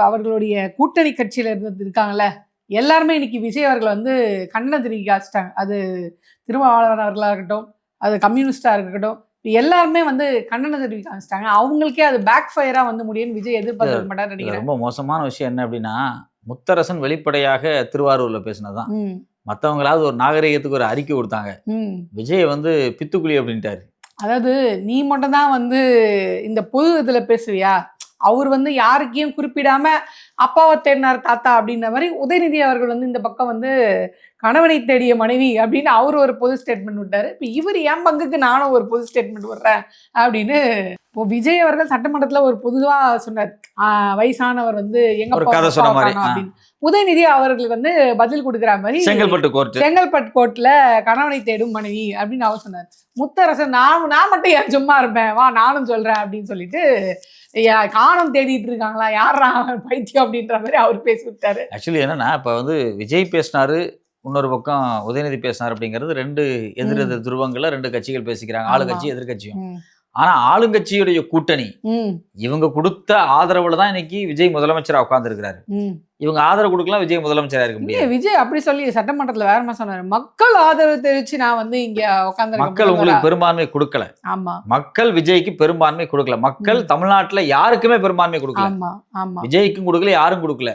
அவர்களுடைய கூட்டணி கட்சியில இருக்காங்கல்ல, எல்லாருமே இன்னைக்கு விஜய் அவர்களை வந்து கண்டனம் தெரிவிக்காச்சிட்டாங்க. அது திருமாவளவன் அவர்களா இருக்கட்டும், அது கம்யூனிஸ்டா இருக்கட்டும், எல்லாருமே வந்து கண்டனம் தெரிவிக்க ஆரம்பிச்சிட்டாங்க. அவங்களுக்கே அது பேக் ஃபயரா வந்து முடியும்னு விஜய் எதிர்பார்க்க மாட்டாரு நினைக்கிறேன். ரொம்ப மோசமான விஷயம் என்ன அப்படின்னா, முத்தரசன் வெளிப்படையாக திருவாரூர்ல பேசினதுதான். மற்றவங்களாவது ஒரு நாகரிகத்துக்கு ஒரு அறிக்கை கொடுத்தாங்க. விஜய் வந்து பித்துக்குழி அப்படின்ட்டாரு. அதாவது நீ மட்டும் தான் வந்து இந்த பொது இதுல பேசுவியா, அவர் வந்து யாருக்கையும் குறிப்பிடாம அப்பாவை தேடினார் தாத்தா அப்படின்ற மாதிரி உதயநிதி அவர்கள் வந்து இந்த பக்கம் வந்து கணவனை தேடிய மனைவி அப்படின்னு அவர் ஒரு பொது ஸ்டேட்மெண்ட் விட்டாரு. இப்போ இவர் என் பங்குக்கு நானும் ஒரு பொது ஸ்டேட்மெண்ட் விடுறேன் அப்படின்னு இப்போ விஜய் அவர்கள் சட்டமன்றத்துல ஒரு பொதுவா சொன்னார், வயசானவர் வந்து எங்க கதை சொன்ன மாதிரி அப்படின்னு. உதயநிதி அவர்களுக்கு வந்து பதில் கொடுக்குற மாதிரி செங்கல்பட்டு கோர்ட்ல கணவனை தேடும் மனைவி அப்படின்னு அவர் சொன்னார். முத்தரசன் நான் மட்டும் ஏன் சும்மா இருப்பேன், வா நானும் சொல்றேன் அப்படின்னு சொல்லிட்டு காணம் தேடிட்டு இருக்காங்களா யாரா பைத்தியம் அப்படின்ற மாதிரி அவர் பேசி விட்டாரு. ஆக்சுவலி என்னன்னா இப்ப வந்து விஜய் பேசினாரு, இன்னொரு பக்கம் உதயநிதி பேசினார் அப்படிங்கிறது ரெண்டு எதிர் துருவங்கள்ல ரெண்டு கட்சிகள் பேசிக்கிறாங்க, ஆளுங்கட்சி எதிர்கட்சியும். ஆனா ஆளுங்கட்சியுடைய கூட்டணி இவங்க கொடுத்த ஆதரவுல தான் இன்னைக்கு விஜய் முதலமைச்சரா உட்கார்ந்து இருக்கிறாரு. இவங்க ஆதரவு கொடுக்கலாம், விஜய் முதலமைச்சரா இருக்க முடியாது. விஜய் அப்படி சொல்லி சட்டமன்றத்துல வேற மாதிரி சொன்னாரு, மக்கள் ஆதரவு தெரிவிச்சு நான் வந்து இங்க உட்கார்ந்து. மக்கள் உங்களுக்கு பெரும்பான்மை கொடுக்கல. ஆமா, மக்கள் விஜய்க்கு பெரும்பான்மை கொடுக்கல. மக்கள் தமிழ்நாட்டுல யாருக்குமே பெரும்பான்மை கொடுக்கல. விஜய்க்கும் கொடுக்கல, யாரும் கொடுக்கல.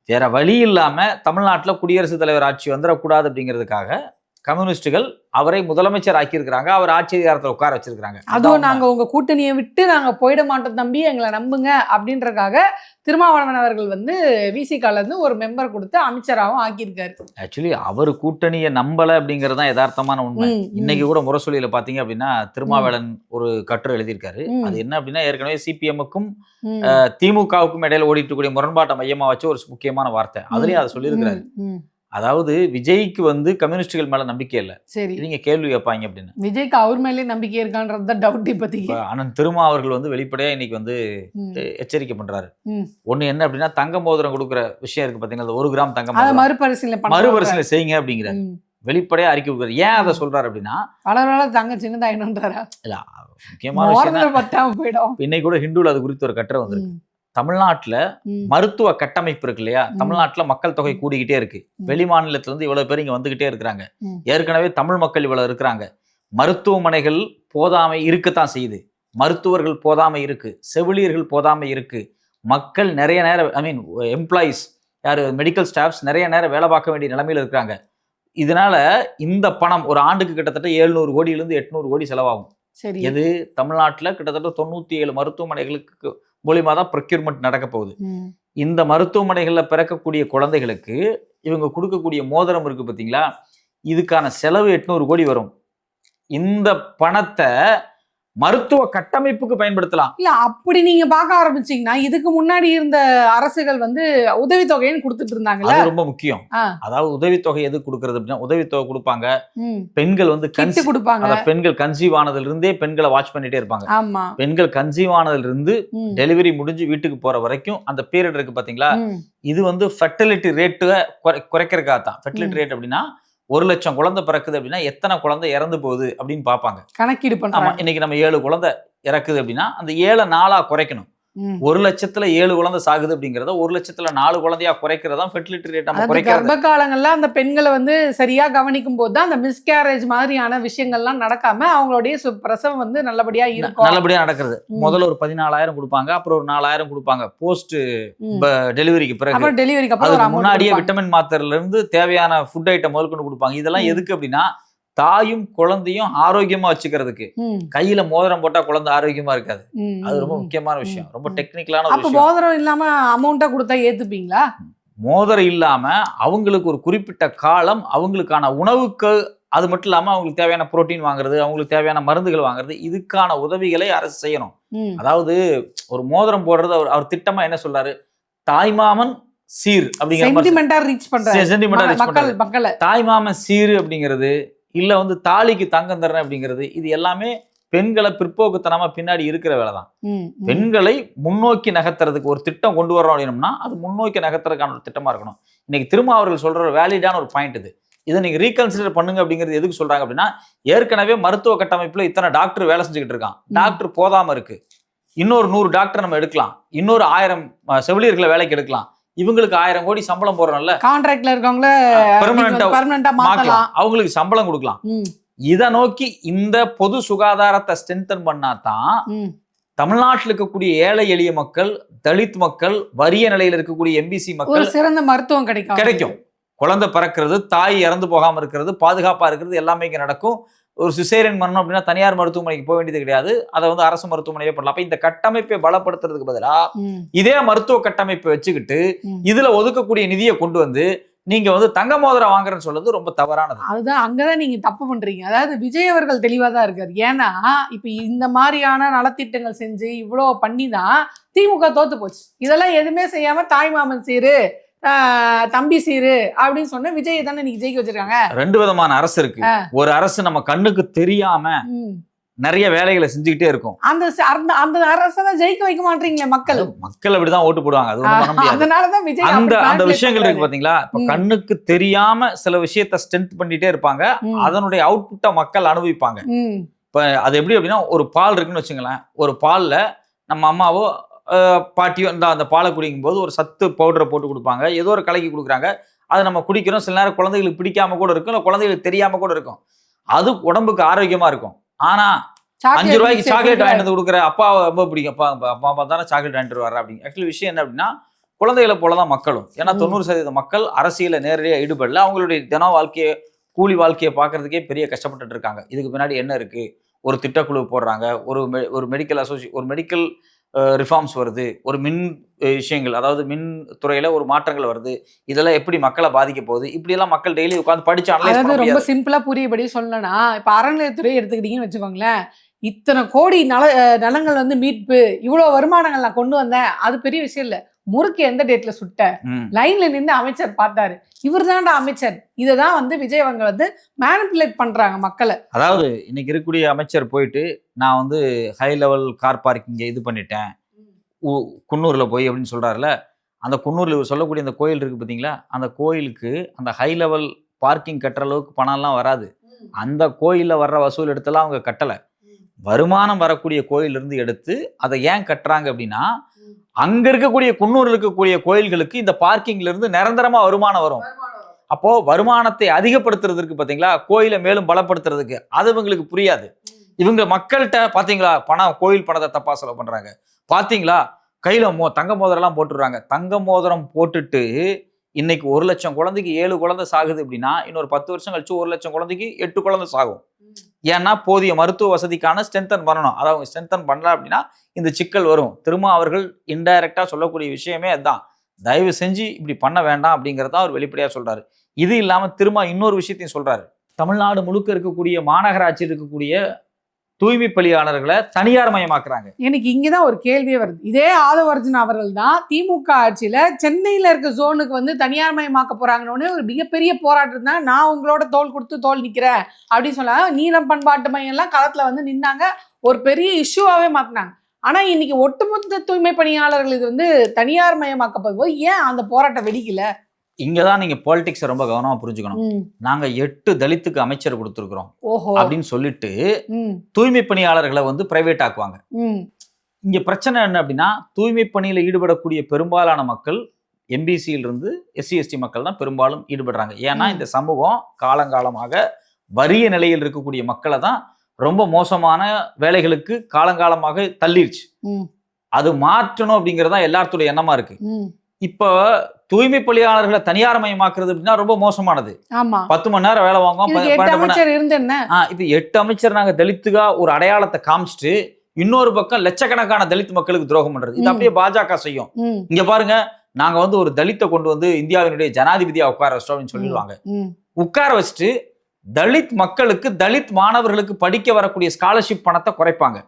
வேற வழி இல்லாம தமிழ்நாட்டுல குடியரசுத் தலைவர் ஆட்சி வந்துடக்கூடாது அப்படிங்கிறதுக்காக கம்யூனிஸ்டுகள் அவரை முதலமைச்சர் ஆக்கியிருக்கிறாங்க, அவர் ஆட்சி அதிகாரத்தில் உட்கார வச்சிருக்காங்க. அதுவும் நாங்க உங்க கூட்டணியை விட்டு நாங்க போயிட மாட்டோம் தம்பி, எங்களை நம்புங்க அப்படின்றதுக்காக திருமாவளவன் அவர்கள் வந்து விசிகால இருந்து ஒரு மெம்பர் கொடுத்து அமைச்சராகவும் ஆக்கியிருக்காரு. ஆக்சுவலி அவர் கூட்டணியை நம்பல அப்படிங்கறதுதான் யதார்த்தமான உண்மை. இன்னைக்கு கூட முரசொலியில பாத்தீங்க அப்படின்னா திருமாவளவன் ஒரு கட்டுரை எழுதியிருக்காரு. அது என்ன அப்படின்னா, ஏற்கனவே சிபிஎம்முக்கும் திமுகவுக்கும் இடையில ஓடிட்டு கூடிய முரண்பாட்டை மையமா வச்சு ஒரு முக்கியமான வார்த்தை அதுலயும் அதை சொல்லியிருக்கிறாரு. அதாவது விஜய்க்கு வந்து கம்யூனிஸ்டுகள் மேல நம்பிக்கை இல்ல, சரி நீங்க கேள்வி வைப்பாங்க அப்படின்னு. விஜய்க்கு அவர் மேலே நம்பிக்கை இருக்கான்றது டவுட். இப்போதைக்கு அண்ணன் திருமா அவர்கள் வந்து வெளிப்படையா இன்னைக்கு வந்து எச்சரிக்கை பண்றாரு. ஒண்ணு என்ன அப்படின்னா, தங்க மோதிரம் கொடுக்குற விஷயம் இருக்கு பாத்தீங்கன்னா, 1 கிராம் தங்கம் மறுபரிசீலனை செய்யுங்க அப்படிங்கிற வெளிப்படையா அறிக்கை கொடுக்குறாரு. ஏன் அதை சொல்றாரு அப்படின்னா, வளர தங்க சின்னதாயிடும்ன்றாரா? இல்ல முக்கியமான விஷயம். இன்னைக்கு கூட ஹிந்துல அது குறித்து ஒரு கட்டுரை வந்திருக்கு. தமிழ்நாட்டுல மருத்துவ கட்டமைப்பு இருக்கு இல்லையா, தமிழ்நாட்டுல மக்கள் தொகை கூடிக்கிட்டே இருக்கு. வெளி மாநிலத்துல இருந்து இவ்வளவு பேர் இங்க வந்துகிட்டே இருக்கிறாங்க. ஏற்கனவே தமிழ் மக்கள் இவ்வளவு இருக்கிறாங்க. மருத்துவமனைகள் போதாமை இருக்கத்தான் செய்யுது, மருத்துவர்கள் போதாமை இருக்கு, செவிலியர்கள் போதாமை இருக்கு, மக்கள் நிறைய நேரம் எம்ப்ளாயிஸ் யாரு மெடிக்கல் ஸ்டாஃப்ஸ் நிறைய நேரம் வேலை பார்க்க வேண்டிய நிலைமையில இருக்கிறாங்க. இதனால இந்த பணம் ஒரு ஆண்டுக்கு கிட்டத்தட்ட 700 கோடியிலிருந்து 800 கோடி செலவாகும். எது தமிழ்நாட்டுல கிட்டத்தட்ட 97 மருத்துவமனைகளுக்கு மூலியமா தான் ப்ரொக்யூர்மெண்ட் நடக்க போகுது. இந்த மருத்துவமனைகள்ல பிறக்கக்கூடிய குழந்தைகளுக்கு இவங்க கொடுக்கக்கூடிய மோதிரம் இருக்கு பாத்தீங்களா, இதுக்கான செலவு 800 கோடி வரும். இந்த பணத்தை மருத்துவ கட்டமைப்புக்கு பயன்படுத்தலாம். இல்ல அப்படி நீங்க பார்க்க ஆரம்பிச்சீங்கன்னா, இதுக்கு முன்னாடி இருந்த அரசுகள் வந்து உதவித்தொகைன்னு கொடுத்துட்டு இருந்தாங்கல்ல, அது ரொம்ப முக்கியம். அதாவது உதவித்தொகை எது கொடுக்கறது அப்படின்னா, உதவித்தொகை கொடுப்பாங்க, பெண்கள் வந்து கொடுப்பாங்க, பெண்கள் கன்சீவ் ஆனதுல இருந்தே பெண்களை வாட்ச் பண்ணிட்டே இருப்பாங்க. ஆமா, பெண்கள் கன்சீவ் ஆனதுல இருந்து டெலிவரி முடிஞ்சு வீட்டுக்கு போற வரைக்கும் அந்த பீரியட் இருக்கு பாத்தீங்களா, இது வந்து ஃபெர்டிலிட்டி ரேட்டை குறைக்கிறதுக்காக தான். ஃபெர்டிலிட்டி ரேட் அப்படின்னா 1 லட்சம் குழந்தை பிறக்குது அப்படின்னா எத்தனை குழந்தை இறந்து போகுது அப்படின்னு பார்ப்பாங்க, கணக்கீடு பண்ணுவாங்க. இன்னைக்கு நம்ம 7 குழந்தை இறக்குது அப்படின்னா அந்த 7 4ஆ குறைக்கணும். 1 லட்சத்துல 7 குழந்தை சாகுது அப்படிங்கறத 1 லட்சத்துல 4 குழந்தையா குறைக்கிறதா ஃபெர்டிலிட்டி ரேட். நம்ம குறைக்கிறது கர்ப்ப காலங்கள்ல அந்த பெண்களை வந்து சரியா கவனிக்கும் போது தான் அந்த மிஸ்கேரேஜ் மாதிரியான விஷயங்கள்லாம் நடக்காம அவங்களுடைய பிரசவம் வந்து நல்லபடியா இருக்கும், நல்லபடியா நடக்கிறது. முதல்ல ஒரு 14,000 கொடுப்பாங்க, அப்புறம் ஒரு 4,000 கொடுப்பாங்க போஸ்ட் டெலிவரிக்கு பிறகு. டெலிவரிக்கு அப்புறம் முன்னாடியே விட்டமின் மாத்திரைல இருந்து தேவையான ஃபுட் ஐட்டம் முதல் கொண்டு கொடுப்பாங்க. இதெல்லாம் எதுக்கு அப்படின்னா, தாயும் குழந்தையும் ஆரோக்கியமா வச்சுக்கிறதுக்கு. கையில மோதிரம் போட்டா குழந்தை ஆரோக்கியமா இருக்காது, அது ரொம்ப முக்கியமான விஷயம், ரொம்ப டெக்னிக்கலான விஷயம். மோதிரம் இல்லாம அமௌண்டா கொடுத்தா ஏத்துப்பீங்களா? மோதிரம் இல்லாம அவங்களுக்கு ஒரு குறிப்பிட்ட காலம் அவங்களுக்கான உணவுக்கு, அது மட்டும் இல்லாம அவங்களுக்கு தேவையான புரோட்டீன் வாங்குறது, அவங்களுக்கு தேவையான மருந்துகள் வாங்குறது, இதுக்கான உதவிகளை அரசு செய்யணும். அதாவது ஒரு மோதிரம் போடுறது அவர் திட்டமா என்ன சொல்றாரு, தாய்மாமன் சீர் அப்படிங்கிற தாய்மாமன் சீர் அப்படிங்கிறது, இல்ல வந்து தாலிக்கு தங்கம் தர்றேன் அப்படிங்கிறது, இது எல்லாமே பெண்களை பிற்போக்குத்தனமா பின்னாடி இருக்கிற வேலைதான். பெண்களை முன்னோக்கி நகர்த்துறதுக்கு ஒரு திட்டம் கொண்டு வரோம் அப்படின்னம்னா அது முன்னோக்கி நகர்த்துறதுக்கான ஒரு திட்டமா இருக்கணும். இன்னைக்கு திரும்ப அவர்கள் சொல்ற ஒரு வேலிடான ஒரு பாயிண்ட் இது. இதை நீங்க ரீகன்சிடர் பண்ணுங்க அப்படிங்கிறது எதுக்கு சொல்றாங்க அப்படின்னா, ஏற்கனவே மருத்துவ கட்டமைப்புல இத்தனை டாக்டர் வேலை செஞ்சுக்கிட்டு இருக்கான், டாக்டர் போதாம இருக்கு. இன்னொரு 100 டாக்டர் நம்ம எடுக்கலாம், இன்னொரு 1000 செவிலியர்களை வேலைக்கு எடுக்கலாம், இவங்களுக்கு 1000 கோடி சம்பளம் போடுறோம்ல, கான்ட்ராக்ட்ல இருக்கவங்கள பெர்மனண்டா மாத்தலாம், அவங்களுக்கு சம்பளம் கொடுக்கலாம். இதை நோக்கி இந்த பொது சுகாதாரத்தை ஸ்ட்ரென்தன் பண்ணாதான் தமிழ்நாட்டில் இருக்கக்கூடிய ஏழை எளிய மக்கள், தலித் மக்கள், வறிய நிலையில் இருக்கக்கூடிய எம்பிசி மக்கள் சிறந்த மருத்துவம் கிடைக்கும். குழந்தை பிறக்கிறது, தாய் இறந்து போகாம இருக்கிறது, பாதுகாப்பா இருக்கிறது எல்லாமே இங்க நடக்கும். ஒரு சிசேரியன் பண்ணணும் அப்படின்னா தனியார் மருத்துவமனைக்கு போக வேண்டியது கிடையாது, அதை வந்து அரசு மருத்துவமனையே பண்ணலாம். அப்ப இந்த கட்டமைப்பை பலப்படுத்துறதுக்கு பதிலா இதே மருத்துவ கட்டமைப்பை வச்சுக்கிட்டு இதுல ஒதுக்கக்கூடிய நிதியை கொண்டு வந்து நீங்க வந்து தங்க மோதிரம் வாங்குறேன்னு சொல்றது ரொம்ப தவறானது. அதுதான் அங்கதான் நீங்க தப்பு பண்றீங்க. அதாவது விஜய் அவர்கள் தெளிவா தான் இருக்காரு. ஏன்னா இப்ப இந்த மாதிரியான நலத்திட்டங்கள் செஞ்சு இவ்வளவு பண்ணிதான் திமுக தோத்து போச்சு. இதெல்லாம் எதுவுமே செய்யாம தாய்மாமன் சீரு, தம்பி சீரு அப்படின்னு சொன்ன விஜய் தானே நீங்க ஜெயிக்க வச்சிருக்காங்க. 2 விதமான அரசு இருக்கு. ஒரு அரசு நம்ம கண்ணுக்கு தெரியாம நிறைய வேலைகளை செஞ்சுக்கிட்டே இருக்கும். அந்த அரசை ஜெயிக்க வைக்க மாட்டீங்களே மக்கள் அப்படிதான் ஓட்டு போடுவாங்க. அது ஒண்ணும் பண்ண முடியாது. அதனாலதான் விஜய் அந்த விஷயங்கள் இருக்கு பாத்தீங்களா. இப்ப கண்ணுக்கு தெரியாம சில விஷயத்த ஸ்ட்ரென்த் பண்ணிட்டே இருப்பாங்க, அதனுடைய அவுட்புட்டை மக்கள் அனுபவிப்பாங்க. இப்ப அது எப்படி அப்படின்னா, ஒரு பால் இருக்குன்னு வச்சுங்களேன், ஒரு பால்ல நம்ம அம்மாவோ பாட்டியோ அந்த பாலை குடிக்கும் போது ஒரு சத்து பவுடரை போட்டு கொடுப்பாங்க, ஏதோ ஒரு கலக்கி கொடுக்குறாங்க, அதை நம்ம குடிக்கிறோம். சில நேரம் குழந்தைகளுக்கு பிடிக்காம கூட இருக்கும், இல்லை குழந்தைகளுக்கு தெரியாம கூட இருக்கும். அது உடம்புக்கு ஆரோக்கியமா இருக்கும். ஆனா 5 ரூபாய்க்கு சாக்லேட் வாங்கிட்டு கொடுக்குற அப்பா ரொம்ப பிடிக்கும், அப்பா தானே சாக்லேட் வாங்கிட்டு வர்ற அப்படின்னு. ஆக்சுவலி விஷயம் என்ன அப்படின்னா, குழந்தைகளை போலதான் மக்களும். ஏன்னா 90% மக்கள் அரசியல நேரடியாக ஈடுபடல, அவங்களுடைய தின வாழ்க்கையை, கூலி வாழ்க்கையை பார்க்கறதுக்கே பெரிய கஷ்டப்பட்டு இருக்காங்க. இதுக்கு பின்னாடி என்ன இருக்கு? ஒரு திட்டக்குழு போடுறாங்க, ஒரு மெடிக்கல் ரிஃபார்ம்ஸ் வருது, ஒரு மின் விஷயங்கள், அதாவது மின் துறையில ஒரு மாற்றங்கள் வருது, இதெல்லாம் எப்படி மக்களை பாதிக்க போகுது, இப்படி எல்லாம் மக்கள் டெய்லி உட்காந்து படிச்சாங்க. ரொம்ப சிம்பிளா புரியபடி சொல்லணும்னா, இப்ப அறநிலையத்துறை எடுத்துக்கிட்டீங்கன்னு வச்சுக்கோங்களேன், இத்தனை கோடி நலங்கள் வந்து மீட்பு, இவ்வளவு வருமானங்கள் நான் கொண்டு வந்தேன், அது பெரிய விஷயம் இல்ல. முறுக்கு எந்த டேட்ல சுட்ட, லைன்ல நின்று அமைச்சர் பார்த்தாரு, இவர் தான்டா அமைச்சர். இததான் வந்து விஜய் அவங்க வந்து மேனிபுலேட் பண்றாங்க மக்களை. அதாவது இன்னைக்கு இருக்கக்கூடிய அமைச்சர் போயிட்டு, நான் வந்து ஹை லெவல் கார் பார்க்கிங் இது பண்ணிட்டேன் குன்னூர்ல போய் அப்படின்னு சொல்றாருல, அந்த குன்னூர்ல சொல்லக்கூடிய அந்த கோயில் இருக்கு பாத்தீங்களா, அந்த கோயிலுக்கு அந்த ஹை லெவல் பார்க்கிங் கட்டுற அளவுக்கு பணம்லாம் வராது. அந்த கோயில்ல வர்ற வசூல் எடுத்தெல்லாம் அவங்க கட்டல. வருமானம் வரக்கூடிய கோயிலிருந்து எடுத்து அதை ஏன் கட்டுறாங்க அப்படின்னா, அங்க இருக்கக்கூடிய குன்னூர்ல இருக்கக்கூடிய கோயில்களுக்கு இந்த பார்க்கிங்ல இருந்து நிரந்தரமா வருமானம் வரும். அப்போ வருமானத்தை அதிகப்படுத்துறதுக்கு பாத்தீங்களா, கோயிலை மேலும் பலப்படுத்துறதுக்கு, அது இவங்களுக்கு புரியாது. இவங்க மக்கள்கிட்ட பாத்தீங்களா கோயில் பணத்தை தப்பா செலவு பண்றாங்க, பாத்தீங்களா கையில தங்க மோதிரம் எல்லாம் போட்டுடுறாங்க. தங்க மோதிரம் போட்டுட்டு இன்னைக்கு 1 லட்சம் குழந்தைக்கு 7 குழந்தை சாகுது அப்படின்னா, இன்னொரு 10 வருஷம் கழிச்சு 1 லட்சம் குழந்தைக்கு 8 குழந்தை சாகும். ஏன்னா போதிய மருத்துவ வசதிக்கான ஸ்ட்ரென்தன் பண்ணணும். அதை அவங்க ஸ்ட்ரென்தன் பண்ணல அப்படின்னா இந்த சிக்கல் வரும். திரும்ப அவர்கள் இன்டைரக்டா சொல்லக்கூடிய விஷயமே அதுதான், தயவு செஞ்சு இப்படி பண்ண வேண்டாம் அப்படிங்கிறத அவர் வெளிப்படையா சொல்றாரு. இது இல்லாம திரும்ப இன்னொரு விஷயத்தையும் சொல்றாரு. தமிழ்நாடு முழுக்க இருக்கக்கூடிய மாநகராட்சியில் இருக்கக்கூடிய தூய்மை பணியாளர்களை தனியார் மயமாக்குறாங்க. எனக்கு இங்கதான் ஒரு கேள்வியே வருது. இதே ஆதவர்ஜன் அவர்கள் தான் திமுக ஆட்சியில சென்னையில இருக்க ஜோனுக்கு வந்து தனியார் மயமாக்க போறாங்கன்னு ஒரு மிகப்பெரிய போராட்டம் தான், நான் உங்களோட தோல் கொடுத்து தோல் நிக்கிறேன் அப்படின்னு சொன்னாங்க. நீலம் பண்பாட்டு மையம் எல்லாம் களத்துல வந்து நின்னாங்க, ஒரு பெரிய இஷ்யூவாவே மாத்தினாங்க. ஆனா இன்னைக்கு ஒட்டுமொத்த தூய்மை பணியாளர்கள் இது வந்து தனியார் மயமாக்கப்படும் போது ஏன் அந்த போராட்டம் வெடிக்கல? இங்கதான் நீங்க பாலிடிக்ஸ் ரொம்ப கவனமா புரிஞ்சுக்கணும். நாங்க 8 தலித்துக்கு அமைச்சர் கொடுத்திருக்கிறோம் அப்படின்னு சொல்லிட்டு தூய்மை பணியாளர்களை வந்து பிரைவேட் ஆக்குவாங்க. இங்க பிரச்சனை என்ன அப்படின்னா, தூய்மை பணியில ஈடுபடக்கூடிய பெரும்பாலான மக்கள் எம்பிசியில இருந்து SC ST மக்கள் தான் பெரும்பாலும் ஈடுபடுறாங்க. ஏன்னா இந்த சமூகம் காலங்காலமாக வறிய நிலையில் இருக்கக்கூடிய மக்களை தான் ரொம்ப மோசமான வேலைகளுக்கு காலங்காலமாக தள்ளிடுச்சு. அது மாற்றணும் அப்படிங்கறதா எல்லாத்துடைய எண்ணமா இருக்கு. இப்ப தூய்மை பணியாளர்களை தனியார் மயமாக்குறது அப்படின்னா ரொம்ப மோசமானது. 10 மணி நேரம் வேலை வாங்குவோம். இப்ப 8 அமைச்சர் நாங்க தலித்துகா ஒரு அடையாளத்தை காமிச்சிட்டு இன்னொரு பக்கம் லட்சக்கணக்கான தலித் மக்களுக்கு துரோகம் பண்றது, இது அப்படியே பாஜக செய்யும். இங்க பாருங்க, நாங்க வந்து ஒரு தலித்தை கொண்டு வந்து இந்தியாவினுடைய ஜனாதிபதியா உட்கார வச்சோம் அப்படின்னு சொல்லிடுவாங்க. உட்கார வச்சுட்டு தலித் மக்களுக்கு, தலித் மாணவர்களுக்கு படிக்க வரக்கூடிய ஸ்காலர்ஷிப் பணத்தை குறைப்பாங்க.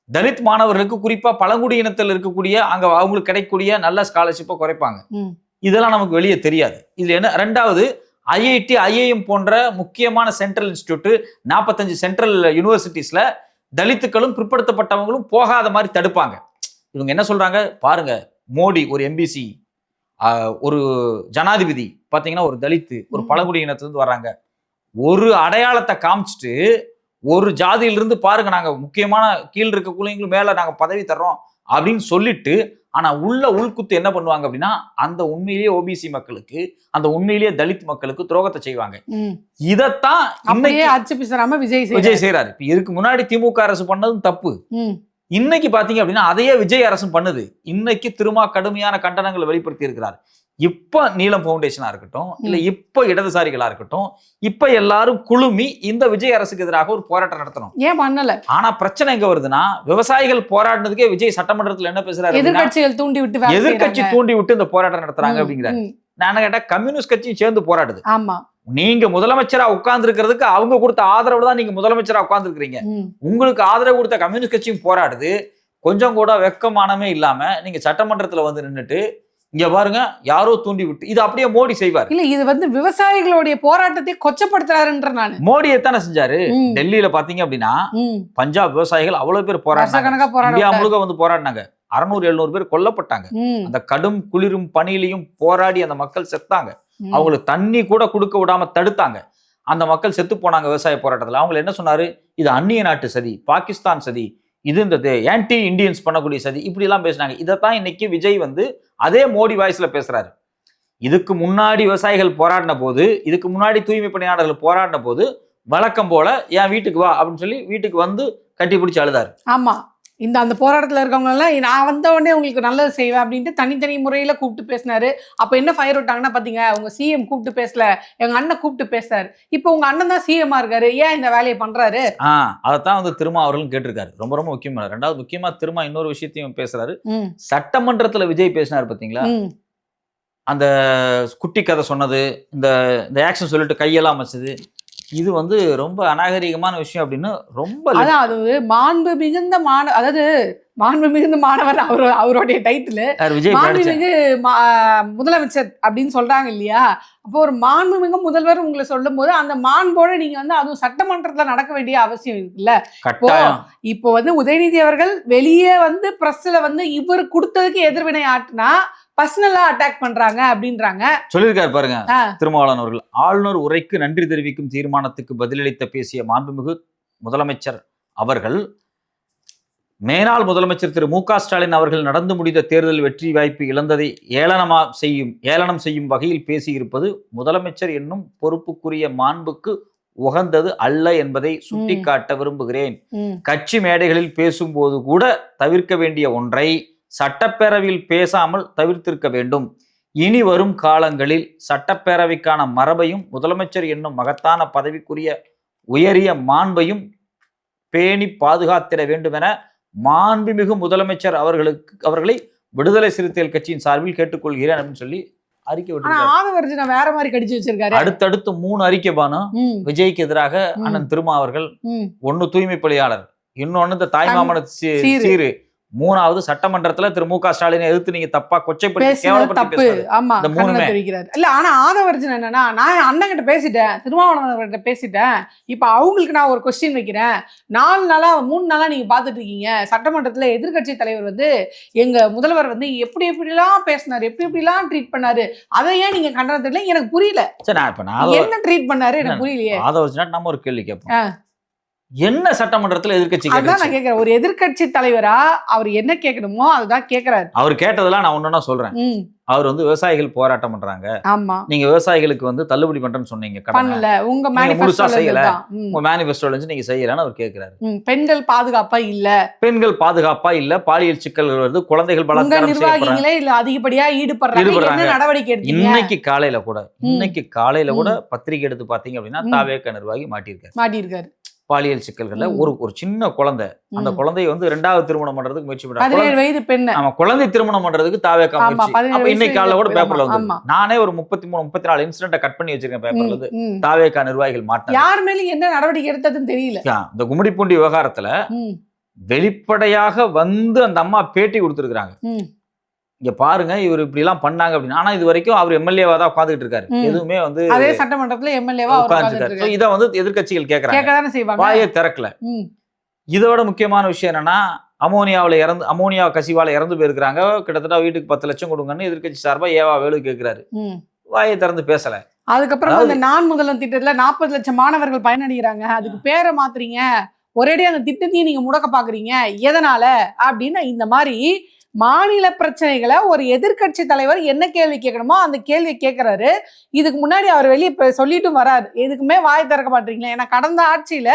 தலித் மாணவர்களுக்கு, குறிப்பா பழங்குடியினத்தில் இருக்கக்கூடிய அங்க அவங்களுக்கு கிடைக்கக்கூடிய நல்ல ஸ்காலர்ஷிப்பை குறைப்பாங்க. இதெல்லாம் நமக்கு வெளியே தெரியாது. இதுல என்ன, 2வது IIT IIM போன்ற முக்கியமான சென்ட்ரல் இன்ஸ்டிடியூட் 45 சென்ட்ரல் யூனிவர்சிட்டிஸ்ல தலித்துக்களும் பிற்படுத்தப்பட்டவங்களும் போகாத மாதிரி தடுப்பாங்க. இவங்க என்ன சொல்றாங்க பாருங்க, மோடி ஒரு MBC, ஒரு ஜனாதிபதி பாத்தீங்கன்னா ஒரு தலித்து, ஒரு பழங்குடியினத்திலிருந்து வர்றாங்க, ஒரு அடையாளத்தை காமிச்சிட்டு ஒரு ஜாதியிலிருந்து பாருங்க நாங்க முக்கியமான கீழ் இருக்க குழந்தைங்களும் மேல நாங்க பதவி தர்றோம் அப்படின்னு சொல்லிட்டு, ஆனா உள்குத்து என்ன பண்ணுவாங்க அப்படின்னா, அந்த உண்மையிலேயே ஓபிசி மக்களுக்கு, அந்த உண்மையிலேயே தலித் மக்களுக்கு துரோகத்தை செய்வாங்க. இதத்தான் அப்படியே அச்சு பிசறாம விஜய் செய்யறாரு. இப்ப இதுக்கு முன்னாடி திமுக அரசு பண்ணதும் தப்பு. இன்னைக்கு பாத்தீங்க அப்படின்னா அதையே விஜய் அரசும் பண்ணுது. இன்னைக்கு திருமா கடுமையான கண்டனங்களை வெளிப்படுத்தி இருக்கிறார். இப்ப நீலம் பவுண்டேஷனா இருக்கட்டும், இல்ல இப்ப இடதுசாரிகளா இருக்கட்டும், இப்ப எல்லாரும் குழுமி இந்த விஜய் அரசுக்கு எதிராக ஒரு போராட்டம் நடத்தணும். ஏன் பண்ணல? ஆனா பிரச்சனை எங்க வருதுன்னா, விவசாயிகள் போராடினதுக்கே விஜய் சட்டமன்றத்துல என்ன பேசுறாரு? எதிர்கட்சிகள் தூண்டி விட்டு எதிர்கட்சி தூண்டி விட்டு இந்த போராட்டம் நடத்துறாங்க அப்படிங்கிறாரு. நான் கேட்டா கம்யூனிஸ்ட் கட்சியும் சேர்ந்து போராடுது. ஆமா, நீங்க முதலமைச்சரா உட்கார்ந்து இருக்கிறதுக்கு அவங்க கொடுத்த ஆதரவு தான் நீங்க முதலமைச்சரா உட்கார்ந்து இருக்கிறீங்க. உங்களுக்கு ஆதரவு கொடுத்த கம்யூனிஸ்ட் கட்சியும் போராடுது. கொஞ்சம் கூட வெக்கமானமே இல்லாம நீங்க சட்டமன்றத்துல வந்து நின்னுட்டு இங்க பாருங்க யாரோ தூண்டி விட்டு இது அப்படியே மோடி செய்வார். இல்ல இது வந்து விவசாயிகளுடைய போராட்டத்தை கொச்சப்படுத்துறாருன்ற நான். மோடி எத்தனை செஞ்சாரு? டெல்லியில பாத்தீங்க அப்படின்னா பஞ்சாப் விவசாயிகள் அவ்வளவு பேர் போராடினாங்க. இந்தியா முழுக்க வந்து போராடினாங்க. 600-700 பேர் கொல்லப்பட்டாங்க. அந்த கடும் குளிரும் பனியிலையும் போராடி அந்த மக்கள் செத்தாங்க. அவங்களுக்கு தண்ணி கூட கொடுக்க விடாம தடுத்தாங்க. அந்த மக்கள் செத்து போனாங்க விவசாய போராட்டத்துல. அவங்க என்ன சொன்னாரு? இது அந்நிய நாட்டு சதி, பாகிஸ்தான் சதி, இது இந்த ஆன்டி இண்டியன்ஸ் பண்ணக்கூடிய சதி, இப்படி எல்லாம் பேசினாங்க. இதைத்தான் இன்னைக்கு விஜய் வந்து அதே மோடி வாய்ஸ்ல பேசுறாரு. இதுக்கு முன்னாடி விவசாயிகள் போராடின போது, இதுக்கு முன்னாடி தூய்மை பணியாளர்கள் போராடின போது வழக்கம் போல என் வீட்டுக்கு வா அப்படின்னு சொல்லி வீட்டுக்கு வந்து கட்டி பிடிச்சி அழுதாரு. ஆமா, அந்த போராட்டத்தில் இருக்கவங்க எல்லாம் நான் வந்த உடனே உங்களுக்கு நல்லது செய்வேன் அப்படின்ட்டு தனித்தனி முறையில கூப்பிட்டு பேசினாரு. அப்ப என்ன ஃபயர் விட்டாங்கன்னா பாத்தீங்க, உங்க சிஎம் கூப்பிட்டு பேசல, எங்க அண்ணன் கூப்பிட்டு பேசுறாரு. இப்ப உங்க அண்ணன் தான் சிஎம்மா இருக்காரு, ஏன் இந்த வேலையை பண்றாரு? அதைத்தான் வந்து திருமா அவர்களும் கேட்டிருக்காரு. ரொம்ப ரொம்ப முக்கியமா. ரெண்டாவது முக்கியமா திருமா இன்னொரு விஷயத்தையும் பேசுறாரு. சட்டமன்றத்துல விஜய் பேசினாரு பாத்தீங்களா, அந்த குட்டி கதை சொன்னது, இந்த ஆக்ஷன் சொல்லிட்டு கையெல்லாம் வச்சது, இது வந்து ரொம்ப அநாகரிகமான விஷயம் அப்படின்னு ரொம்ப அது மாண்பு மிகுந்த அதாவது மாண்பு மிகுந்த மாணவர் அவருடைய டைட்டில் மாண்புமிகு முதலமைச்சர் அப்படின்னு சொல்றாங்க இல்லையா. அப்போ ஒரு மாண்புமிகு முதல்வர் உங்களை சொல்லும் போது அந்த மாண்போட நீங்க வந்து அதுவும் சட்டமன்றத்துல நடக்க வேண்டிய அவசியம் இருக்குல்ல. இப்போ வந்து உதயநிதி அவர்கள் வெளியே வந்து பிரஸ்ல வந்து இவர் கொடுத்ததுக்கு எதிர்வினை ஆட்டினா பர்சனலா அட்டாக் பண்றாங்க அப்படின்றாங்க. சொல்லியிருக்காரு பாருங்க திருமாவளவன் அவர்கள். ஆளுநர் உரைக்கு நன்றி தெரிவிக்கும் தீர்மானத்துக்கு பதிலளித்த பேசிய மாண்புமிகு முதலமைச்சர் அவர்கள், மேனாள் முதலமைச்சர் திரு மு.க. ஸ்டாலின் அவர்கள் நடந்து முடிந்த தேர்தல் வெற்றி வாய்ப்பு இழந்ததை ஏளனம் செய்யும் வகையில் பேசியிருப்பது முதலமைச்சர் என்னும் பொறுப்புக்குரிய மாண்புக்கு உகந்தது அல்ல என்பதை சுட்டிக்காட்ட விரும்புகிறேன். கட்சி மேடைகளில் பேசும்போது கூட தவிர்க்க வேண்டிய ஒன்றை சட்டப்பேரவையில் பேசாமல் தவிர்த்திருக்க வேண்டும். இனி வரும் காலங்களில் சட்டப்பேரவைக்கான மரபையும் முதலமைச்சர் என்னும் மகத்தான பதவிக்குரிய உயரிய மாண்பையும் பேணி பாதுகாத்திட வேண்டும் என மாண்புமிகு முதலமைச்சர் அவர்களை விடுதலை சிறுத்தைகள் கட்சியின் சார்பில் கேட்டுக்கொள்கிறேன் அப்படின்னு சொல்லி அறிக்கை விட்டு வேற மாதிரி கடிச்சு வச்சிருக்காரு. அடுத்தடுத்து 3 அறிக்கை பானம் விஜய்க்கு எதிராக அண்ணன் திருமா அவர்கள். ஒன்னு தூய்மை பணியாளர், இன்னொன்னு இந்த தாய்மாமன சீரு, மூணாவது சட்டமன்றத்துல திரு மு.க. ஸ்டாலினை எதிர்த்து நீங்க தப்பா கொச்சைப்படுத்தி. இல்ல ஆனா ஆதவர்ஜன் என்னன்னா, நான் அண்ணன் கிட்ட பேசிட்டேன், திருமாவளவன் பேசிட்டேன், இப்ப அவங்களுக்கு நான் ஒரு கொஸ்டின் வைக்கிறேன். 3 நாளா நீங்க பாத்துட்டு இருக்கீங்க, சட்டமன்றத்துல எதிர்கட்சி தலைவர் வந்து எங்க முதல்வர் வந்து எப்படிலாம் பேசினாரு, எப்படிலாம் ட்ரீட் பண்ணாரு, அதை ஏன் நீங்க கண்டனத்துல எனக்கு புரியல. என்ன ட்ரீட் பண்ணாரு எனக்கு புரியலையே. ஆதவர்ஜன் நம்ம ஒரு கேள்வி கேட்போம், என்ன சட்டமன்றத்துல எதிர்கட்சி கேட்கிறேன், ஒரு எதிர்கட்சி தலைவரா அவர் என்ன கேட்கணுமோ அதுதான் கேட்கிறாரு. அவர் கேட்டதெல்லாம் நான் ஒன்னா சொல்றேன். அவர் வந்து விவசாயிகள் போராட்டம் பண்றாங்க, ஆமா நீங்க விவசாயிகளுக்கு வந்து தள்ளுபடி பண்றேன்னு சொன்னீங்க, பண்ணல, உங்க மேனிஃபெஸ்டோல செய்யல, உங்க மேனிஃபெஸ்டோல இருந்து நீங்க செய்யலன்னு அவர் கேட்கிறாரு. பெண்கள் பாதுகாப்பா இல்ல, பாலியல் சிக்கல்கள் வருது, குழந்தைகள் பலாத்காரம் செய்யப்படுறாங்க, இல்ல அதிகப்படியா ஈடுபடுறாங்க, நடவடிக்கை எடுத்து. இன்னைக்கு காலையில கூட பத்திரிகை எடுத்து பாத்தீங்க அப்படின்னா தாவேக நிர்வாகி மாட்டியிருக்காரு பாலியல் சிக்கல்கள்ல. ஒரு சின்ன குழந்தை, அந்த குழந்தைய வந்து 2வது திருமணம் பண்றதுக்கு முயற்சி பண்றாங்க. 17 வயது பெண். ஆமா, குழந்தை திருமணம் பண்றதுக்கு தாவேக முயற்சி. அப்ப இன்னைக்கு காலையில கூட பேப்பர்ல வந்து நானே ஒரு 33-34 இன்சிடென்ட்டை கட் பண்ணி வச்சிருக்கேன் பேப்பர்ல இருந்து. தாவேக நிர்வாகிகள் மாட்டாங்க, யார் மேல என்ன நடவடிக்கை எடுத்ததுன்னு தெரியல. இந்த கும்மிடிப்பூண்டி விவகாரத்துல வெளிப்படையாக வந்து அந்த அம்மா பேட்டி கொடுத்திருக்காங்க. இங்க பாருங்க இவர் இப்படி எல்லாம் பண்ணாங்க அப்படின்னு. ஆனா இது வரைக்கும் அவர் எம்எல்ஏவா தான் உட்கார்ந்துட்டு இருக்காரு, எதுவுமே வந்து அதே சட்டமன்றத்துல எம்எல்ஏவா உட்கார்ந்துட்டு. இத வந்து எதிர்க்கட்சிகள் கேக்குறாங்க, வாயை திறக்கல. இதோட முக்கியமான விஷயம் என்னன்னா, அமோனியா கசிவால இறந்து போயிருக்காங்க, கிட்டத்தட்ட வீட்டுக்கு 10 லட்சம் கொடுங்கன்னு எதிர்க்கட்சி சார்பா ஏவா வேலு கேட்கிறாரு, வாயை திறந்து பேசல. அதுக்கப்புறம் இந்த நான் முதல்வன் திட்டத்துல 40 லட்சம் மாணவர்கள் பயனடைகிறாங்க, அதுக்கு பேரை மாத்துறீங்க, ஒரேடியா அந்த திட்டத்தையும் நீங்க முடக்க பாக்குறீங்க, எதனால அப்படின்னு இந்த மாதிரி மாநில பிரச்சனைகளை ஒரு எதிர்க்கட்சி தலைவர் என்ன கேள்வி கேட்கணுமோ அந்த கேள்வி கேட்கிறாரு. இதுக்கு முன்னாடி அவர் வெளியே சொல்லிட்டும் வராரு, எதுக்குமே வாய் திறக்க மாட்டீங்களா. ஏன்னா கடந்த ஆட்சியில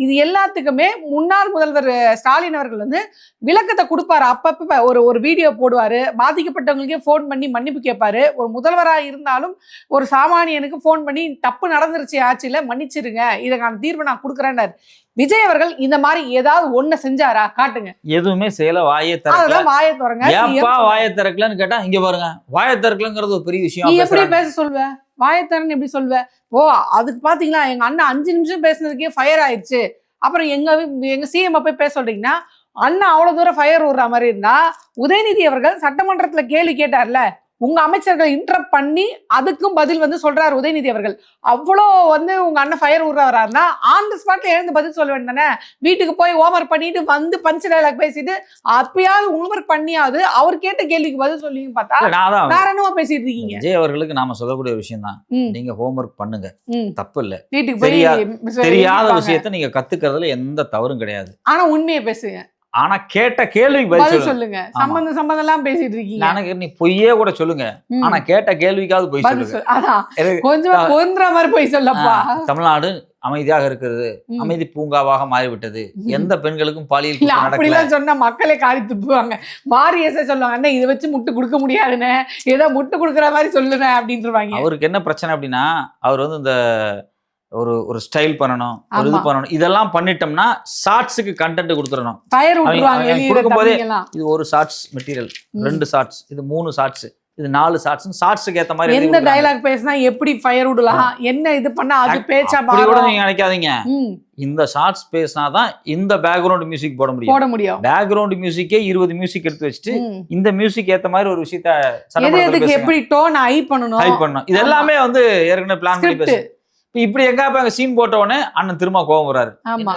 இது எல்லாத்துக்குமே முன்னாள் முதல்வர் ஸ்டாலின் அவர்கள் வந்து விளக்கத்தை கொடுப்பாரு. அப்பப்ப ஒரு வீடியோ போடுவாரு, பாதிக்கப்பட்டவங்களுக்கே போன் பண்ணி மன்னிப்பு கேட்பாரு. ஒரு முதல்வராக இருந்தாலும் ஒரு சாமானியனுக்கு போன் பண்ணி தப்பு நடந்துருச்சு ஆட்சியில, மன்னிச்சிருங்க, இதுக்கான தீர்வு நான் கொடுக்குறேன்னாரு. விஜய் அவர்கள் இந்த மாதிரி ஏதாவது ஒண்ணு செஞ்சாரா? காட்டுங்க. எதுவுமே செய்யல. வாயை திறக்கல. வாயை திறங்க. ஏப்பா வாயை திறக்கலன்னு கேட்டா இங்க பாருங்க, வாயை திறக்கலங்கிறது ஒரு பெரிய விஷயம். நீ எப்படி பேச சொல்வ? வாயை திறன்னு எப்படி சொல்வ? ஓ அதுக்கு பாத்தீங்களா எங்க அண்ணன் 5 நிமிஷம் பேசுனதுக்கே ஃபயர் ஆயிடுச்சு, அப்புறம் எங்க சிஎம் போய் பேச சொல்றீங்கன்னா அண்ணா அவ்வளவு தூரம் ஃபயர் விடுற மாதிரி இருந்தா, உதயநிதி அவர்கள் சட்டமன்றத்துல கேள்வி கேட்டார்ல, உங்க அமைச்சர்கள் இன்டரப்ட் பண்ணி அதுக்கும் பதில் வந்து சொல்றாரு உதயநிதி அவர்கள். அவ்வளோ வந்து உங்க அண்ணன் ஃபயர் விடுறவராருன்னா ஆன் தி ஸ்பாட்ல எழுந்து பதில் சொல்ல வேண்டிய தானே. வீட்டுக்கு போய் ஹோம்ஒர்க் பண்ணிட்டு வந்து பஞ்ச் டயலாக் பேசிட்டு அப்பயாவது ஹோம்ஒர்க் பண்ணியாவது அவர் கேட்ட கேள்விக்கு பதில் சொல்லிங்க பார்த்தா வேற என்னவா பேசிட்டு இருக்கீங்க. விஜய் அவர்களுக்கு நாம சொல்லக்கூடிய விஷயம் தான், நீங்க ஹோம்ஒர்க் பண்ணுங்க, தப்பு இல்ல. வீட்டுக்கு போய் தெரியாத விஷயத்த நீங்க கத்துக்கிறதுல எந்த தவறும் கிடையாது. ஆனா உண்மையை பேசுங்க. ஆனா கேட்ட கேள்விக்கு பதில் சொல்லுங்க. சம்பந்தம் எல்லாம் பேசிட்டு இருக்கீங்க. எனக்கு நீ பொய்யே கூட சொல்லுங்க, ஆனா கேட்ட கேள்விக்காவது பொய் சொல்லுங்க. கொஞ்சம் பொந்துற மாதிரி பொய் சொல்லப்பா. தமிழ்நாடு அமைதியாக இருக்கிறது, அமைதி பூங்காவாக மாறிவிட்டது, எந்த பெண்களுக்கும் பாலியல் நடக்கல சொன்னா மக்களே காரி துப்புவாங்க. மாரியச சொல்லுவாங்க, இதை வச்சு முட்டு கொடுக்க முடியாதுன்னு, ஏதோ முட்டு கொடுக்குற மாதிரி சொல்லுங்க அப்படின்ட்டுருவாங்க. அவருக்கு என்ன பிரச்சனை அப்படின்னா, அவர் வந்து இந்த ஒரு ஸ்டைல் பண்ணணும், ஒரு இது பண்ணணும், இதெல்லாம் பண்ணிட்டோம்னா ஷார்ட்ஸுக்கு கண்டென்ட் கொடுத்துடணும். கொடுக்கும்போதே இது ஒரு ஷார்ட்ஸ் மெட்டீரியல், 2 ஷார்ட்ஸ், இது 3 ஷார்ட்ஸ், இது 4 ஷார்ட்ஸ், ஷார்ட்ஸுக்கு ஏத்த மாதிரி எந்த டயலாக் பேசினா எப்படி ஃபயர் விடலாம், என்ன இது பண்ணா அது பேச்சா அப்படி கூட நீங்க நினைக்காதீங்க. இந்த ஷார்ட்ஸ் பேசினாதான் இந்த பேக்ரவுண்ட் மியூசிக் போட முடியும். பேக்ரவுண்ட் மியூசிக்கே 20 மியூசிக் எடுத்து வச்சுட்டு இந்த மியூசிக் ஏத்த மாதிரி ஒரு விஷயத்த எப்படி டோன் ஹை பண்ணணும், இது எல்லாமே வந்து ஏற்கனவே பிளான் பண்ணி பேசு. இப்படி எங்க சீன் போட்ட உடனே அண்ணன் திரும்ப கோவம் வர்றாரு.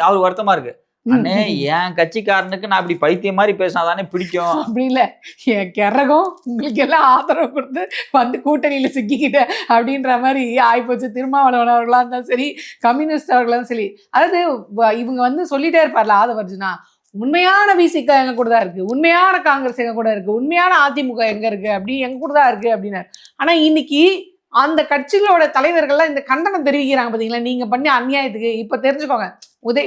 அவரு வருத்தமா இருக்கு, அண்ணே என் கட்சிக்காரனுக்கு நான் இப்படி பைத்தியம் மாதிரி பேசினாதானே பிடிக்கும். அப்படி இல்ல, என் கிறகம் உங்களுக்கு எல்லாம் ஆதரவு கொடுத்து வந்து கூட்டணியில சிக்கிக்கிட்ட அப்படின்ற மாதிரி ஆயிப்போச்சு. திருமாவளவன் அவர்களா இருந்தாலும் சரி, கம்யூனிஸ்ட் அவர்களாலும் சரி. அதாவது இவங்க வந்து சொல்லிட்டே இருப்பார்ல ஆதவர்ஜுனா, உண்மையான விசிக எங்க கூட தான் இருக்கு, உண்மையான காங்கிரஸ் எங்க கூட இருக்கு, உண்மையான அதிமுக எங்க இருக்கு, அப்படி எங்க கூட தான் இருக்கு அப்படின்னாரு. ஆனா இன்னைக்கு அந்த கட்சிகளோட தலைவர்கள்லாம் இந்த கண்டனம் தெரிவிக்கிறாங்க பாத்தீங்களா, நீங்க பண்ணி அநியாயத்துக்கு. இப்ப தெரிஞ்சுக்கோங்க,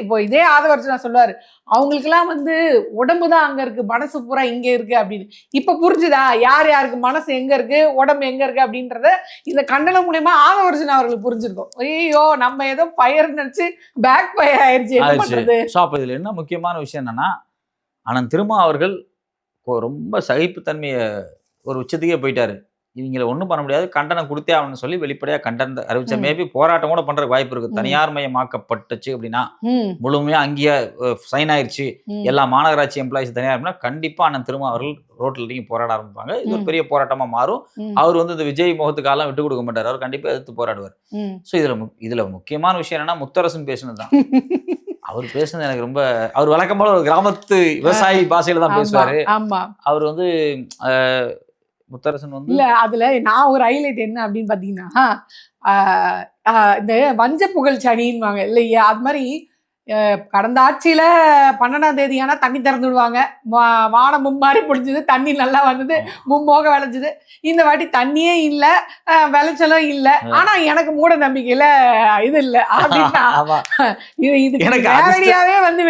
இப்போ இதே ஆதவர்ஜுனா சொல்லுவாரு, அவங்களுக்குலாம் வந்து உடம்பு தான் அங்க இருக்கு, மனசு பூரா இங்க இருக்கு அப்படின்னு. இப்ப புரிஞ்சுதா யார் யாருக்கு மனசு எங்க இருக்கு, உடம்பு எங்க இருக்கு அப்படின்றத இந்த கண்டனம் மூலமா ஆதவர்ஜுனா அவர்களுக்கு புரிஞ்சிருக்கும். ஐயோ நம்ம ஏதோ ஃபயர் நினைச்சு பேக் ஃபயர் ஆயிடுச்சு, என்ன பண்றது. இதுல என்ன முக்கியமான விஷயம் என்னன்னா, அண்ணன் திருமா அவர்கள் ரொம்ப சகிப்புத்தன்மைய ஒரு உச்சத்துக்கே போயிட்டாரு. இவங்களை ஒன்றும் பண்ண முடியாது, கண்டனம் கொடுத்தே ஆகணும்னு சொல்லி வெளிப்படையாக கண்டனம் அறிவிச்ச. மேபி போராட்டம் கூட பண்றதுக்கு வாய்ப்பு இருக்கு. தனியார் மயமாக்கப்பட்டுச்சு அப்படின்னா, முழுமையா அங்கேயே சைன் ஆயிடுச்சு, எல்லா மாநகராட்சி எம்ப்ளாயிஸ் தனியார், கண்டிப்பா அண்ணன் திருமா அவர்கள் ரோட்ல இறங்கி போராட ஆரம்பிப்பாங்க. இது ஒரு பெரிய போராட்டமா மாறும். அவர் வந்து இந்த விஜய் முகத்துக்காலாம் விட்டு கொடுக்க மாட்டார், அவர் கண்டிப்பா எதிர்த்து போராடுவார். ஸோ இதுல முக்கியமான விஷயம் என்னன்னா, முத்தரசன் பேசுனதுதான். அவர் பேசுனது எனக்கு ரொம்ப, அவர் வழக்கம் போல ஒரு கிராமத்து விவசாயி பாஷையில தான் பேசுவாரு. அவர் வந்து முத்தரசன் வந்து இல்ல, அதுல நான் ஒரு ஹைலைட் என்ன அப்படின்னு பாத்தீங்கன்னா, இந்த வஞ்ச புகழ் சனின்னுவாங்க இல்லையா, அது மாதிரி கடந்த ஆட்சியில 12ஆம் தேதி ஆனா தண்ணி திறந்து விடுவாங்க, வானம் மும்மாறி பொழிஞ்சது, தண்ணி நல்லா வந்தது, மும்மோக விளைஞ்சது. இந்த வாட்டி தண்ணியே இல்ல, விளைச்சலும் இல்ல, ஆனா எனக்கு மூட நம்பிக்கையில இது இல்ல அப்படின்னா, இது எனக்கு நேரடியாவே வந்து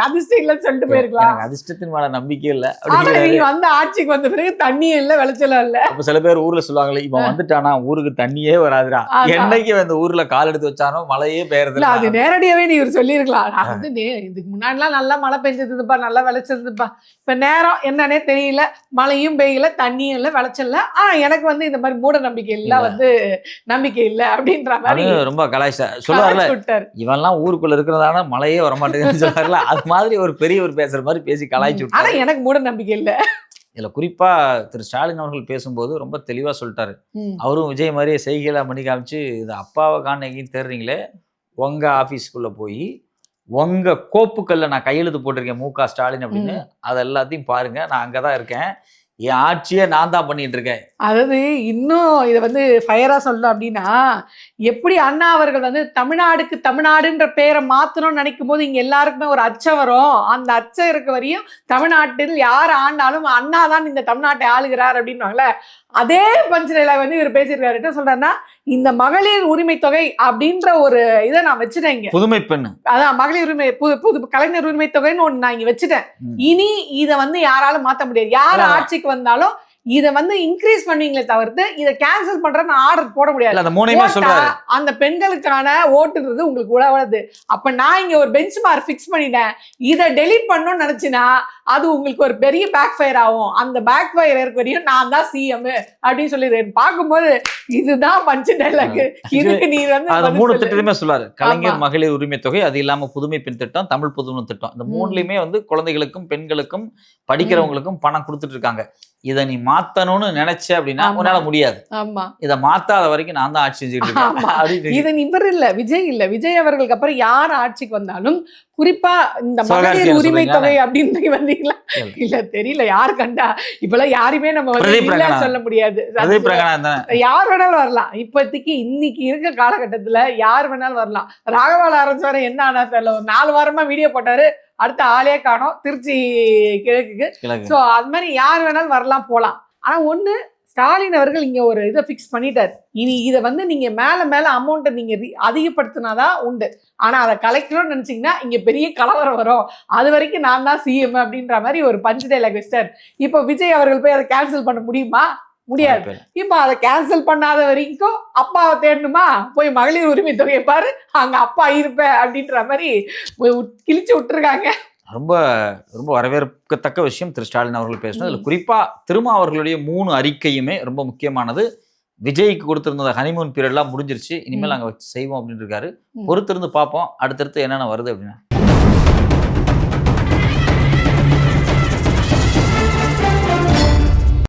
அதிர்ஷ்டம் இல்லைன்னு சொல்லிட்டு போயிருக்கலாம். அதிர்ஷ்டத்தின் மேல நம்பிக்கை இல்ல, நீங்க வந்து ஆட்சிக்கு வந்த பிறகு தண்ணியும் இல்ல, விளைச்சலும் இல்ல. அப்ப சில பேர் ஊர்ல சொல்லுவாங்களே, இவன் வந்துட்டானா ஊருக்கு தண்ணியே வராதுடா, என்னைக்கு அந்த ஊர்ல கால் எடுத்து வச்சானோ மழையே பெயர்றது. அது நேரடியாவே நீ சொல்லிருக்கலாம், நான் வந்து இதுக்கு முன்னாடிலாம் நல்லா மழை பெஞ்சதுப்பா, நல்லா விளைச்சதுப்பா, இப்ப நேரம் என்னன்னே தெரியல, மழையும் பெய்யல, தண்ணியும் இல்ல, விளைச்சல. எனக்கு வந்து இந்த மாதிரி மூட நம்பிக்கை எல்லாம் வந்து நம்பிக்கை இல்ல அப்படின்ற மாதிரி ரொம்ப கலாய்ச்சா சொல்லுவார்ல, இவன்லாம் ஊருக்குள்ள இருக்கிறதால மழையே வரமாட்டேங்குன்னு சொல்றாருல, அது மாதிரி ஒரு பெரியவர் பேசுற மாதிரி பேசி கலாய்ச்சு. ஆனா எனக்கு மூட நம்பிக்கை இல்ல. இதுல குறிப்பா திரு ஸ்டாலின் அவர்கள் பேசும்போது ரொம்ப தெளிவா சொல்லிட்டாரு. அவரும் விஜய் மாதிரியே செய்கையில பண்ணி காமிச்சு, இது அப்பாவை காண எங்கேயும் தேடுறீங்களே, உங்க ஆபீஸ்க்குள்ள போய் உங்க கோப்புக்கள்ல நான் கையெழுத்து போட்டிருக்கேன் மு க ஸ்டாலின் அப்படின்னு, அது எல்லாத்தையும் பாருங்க, நான் அங்கதான் இருக்கேன், என் ஆட்சியே நான் தான் பண்ணிட்டு இருக்கேன். அதாவது இன்னும் இதை வந்து ஃபயரா சொல்லணும் அப்படின்னா, எப்படி அண்ணா அவர்கள் வந்து தமிழ்நாடுக்கு தமிழ்நாடுன்ற பேரை மாத்தணும்னு நினைக்கும் போது இங்க எல்லாருக்குமே ஒரு அச்சம் வரும். அந்த அச்சம் இருக்க வரையும் தமிழ்நாட்டில் யார் ஆண்டாலும் அண்ணா தான் இந்த தமிழ்நாட்டை ஆளுகிறார் அப்படின்வாங்கல்ல. அதே பஞ்சிலையில வந்து இவர் பேசியிருக்காரு. என்ன சொல்றாருன்னா, இந்த மகளிர் உரிமை தொகை அப்படின்ற ஒரு இதை நான் வச்சுட்டேன் இங்க. புதுமை பெண், அதான் மகளிர் உரிமை புது கலைஞர் உரிமை தொகைன்னு ஒண்ணு நான் இங்க வச்சுட்டேன். இனி இதை வந்து யாராலும் மாத்த முடியாது. யார் ஆட்சிக்கு வந்தாலும் இதை வந்து இன்க்ரீஸ் பண்ணுவீங்களே தவிர்த்து இதை கேன்சல் பண்றேன்னு ஆர்டர் போட முடியாது. அந்த மூணையுமே சொல்றாரு. அந்த பெண்களுக்கான ஓட்டுன்றது உங்களுக்கு உழவுறது. அப்ப நான் இங்க ஒரு பெஞ்ச் மார்க் ஃபிக்ஸ் பண்ணிட்டேன், இதை டெலீட் பண்ணணும்னு நினைச்சினா அது உங்களுக்கு ஒரு பெரிய பேக் ஃபயர் ஆகும். அந்த பேக் ஃபயர் இருக்க வரையும் நான் தான் சிஎம் அப்படின்னு சொல்லிடுறேன். பார்க்கும்போது இதுதான் பஞ்சு டைலாக். இதுக்கு நீ வந்து அது 3 திட்டத்தையுமே சொல்லாரு. கலைஞர் மகளிர் உரிமை தொகை, அது இல்லாம புதுமை பெண் திட்டம், தமிழ் புதுமை திட்டம். இந்த 3லயுமே வந்து குழந்தைகளுக்கும் பெண்களுக்கும் படிக்கிறவங்களுக்கும் பணம் கொடுத்துட்டு இருக்காங்க. இதை நீ மாத்தணும்னு நினைச்ச அப்படின்னா உன்னால முடியாது. இதை மாத்தாத வரைக்கும் நான் தான் ஆட்சி செஞ்சுட்டு இருக்கேன். இது இவர் இல்ல, விஜய் இல்ல. விஜய் அவர்களுக்கு அப்புறம் யார் ஆட்சிக்கு வந்தாலும் குறிப்பா இந்த மகளிர் உரிமை தொகை அப்படின்னு வந்தீங்களா இல்ல தெரியல யாரு கண்டா. இப்பெல்லாம் யாருமே நம்ம வந்து சொல்ல முடியாது. யார் வேணாலும் வரலாம். இப்போதைக்கு இன்னைக்கு இருக்க காலகட்டத்துல யார் வேணாலும் வரலாம். ராகவா லாரன்ஸ் வர என்ன ஆனா தெரியல, ஒரு 4 வாரமா வீடியோ போட்டாரு, அடுத்த ஆளே காணோம் திருச்சி கிழக்குக்கு. சோ அது மாதிரி யார் வேணாலும் வரலாம் போலாம். ஆனா ஒண்ணு, ஸ்டாலின் அவர்கள் இங்க ஒரு இதை ஃபிக்ஸ் பண்ணிட்டார். இனி இதை வந்து நீங்க மேல அமௌண்ட்டை நீங்க அதிகப்படுத்தினாதான் உண்டு. ஆனா அதை கலைக்கணும்னு நினைச்சீங்கன்னா இங்க பெரிய கலவரம் வரும். அது வரைக்கும் நான் தான் சிஎம் அப்படின்ற மாதிரி ஒரு பஞ்ச் டைலாக் வச்சிட்டார். இப்போ விஜய் அவர்கள் போய் அதை கேன்சல் பண்ண முடியுமா? முடியாது. இப்ப அதை கேன்சல் பண்ணாத வரைக்கும் அப்பாவை தேடணுமா? போய் மகளிர் உரிமை தொகையை பாரு, அங்க அப்பா இருப்பேன் அப்படின்ற மாதிரி கிழிச்சு விட்டுருக்காங்க. ரொம்ப ரொம்ப வரவேற்கத்தக்க விஷயம் திரு ஸ்டாலின் அவர்கள் பேசினது. அதில் குறிப்பா திருமா அவர்களுடைய 3 அறிக்கையுமே ரொம்ப முக்கியமானது. விஜய்க்கு கொடுத்திருந்த ஹனிமூன் பீரியட்லாம் முடிஞ்சிருச்சு, இனிமேல் நாங்கள் செய்வோம் அப்படின்னு இருக்காரு. பொறுத்திருந்து பார்ப்போம் அடுத்தடுத்து என்னென்ன வருது அப்படின்னு.